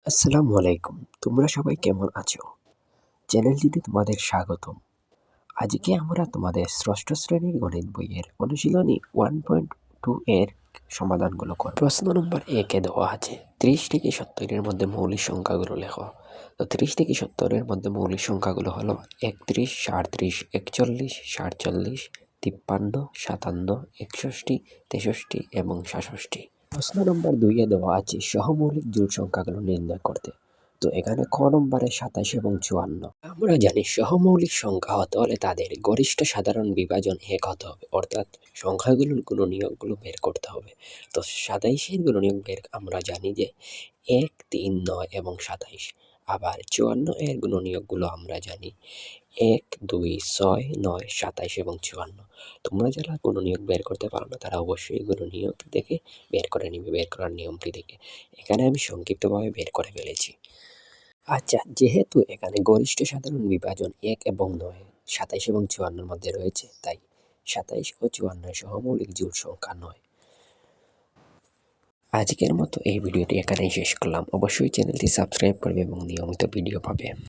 আসসালামু আলাইকুম। তোমরা সবাই কেমন আছো? চ্যানেলটিতে তোমাদের স্বাগতম। আজকে আমরা তোমাদের ষষ্ঠ শ্রেণীর গণিত বইয়ের অনুশীলনী 1.2 এর সমাধানগুলো করব। প্রশ্ন নম্বর 1 এ দেওয়া আছে 30 থেকে 70 এর মধ্যে মৌলিক সংখ্যাগুলো লেখো। তো 30 থেকে 70 এর মধ্যে মৌলিক সংখ্যাগুলো হলো 31, 37, 41, 47, 53, 57, 61, 63 এবং 67। প্রশ্ন নম্বর 2 এ দেওয়া আছে সহমৌলিক জোড় সংখ্যাগুলো নির্ণয় করতে। তো এখানে ক নম্বরে 27 এবং 54। আমরা জানি সহমৌলিক সংখ্যা হতে হলে তাদের গরিষ্ঠ সাধারণ বিভাজন 1 হতে হবে, অর্থাৎ সংখ্যাগুলোর গুণনীয়কগুলো বের করতে হবে। তো 27 এর গুণনীয়ক বের আমরা জানি যে 1, 3, 9 এবং 27। আবার 54 এর গুণনীয়কগুলো আমরা জানি 1, 2, 6, 9, 27 এবং 54। তোমরা যারা গুণনীয়ক বের করতে পারো না তারা অবশ্যই গুণনীয়ক দেখে বের করে নিবে, বের করার নিয়মটি দেখে। এখানে আমি সংক্ষিপ্তভাবে বের করে ফেলেছি। আচ্ছা, যেহেতু এখানে গরিষ্ঠ সাধারণ বিভাজন 1 এবং 9, 27 এবং 54 মধ্যে রয়েছে, তাই 27 ও 54 সহমৌলিক জোড় সংখ্যা নয়। আজকের মতো এই ভিডিওটি এখানেই শেষ করলাম। অবশ্যই চ্যানেলটি সাবস্ক্রাইব করবে এবং নিয়মিত ভিডিও পাবে।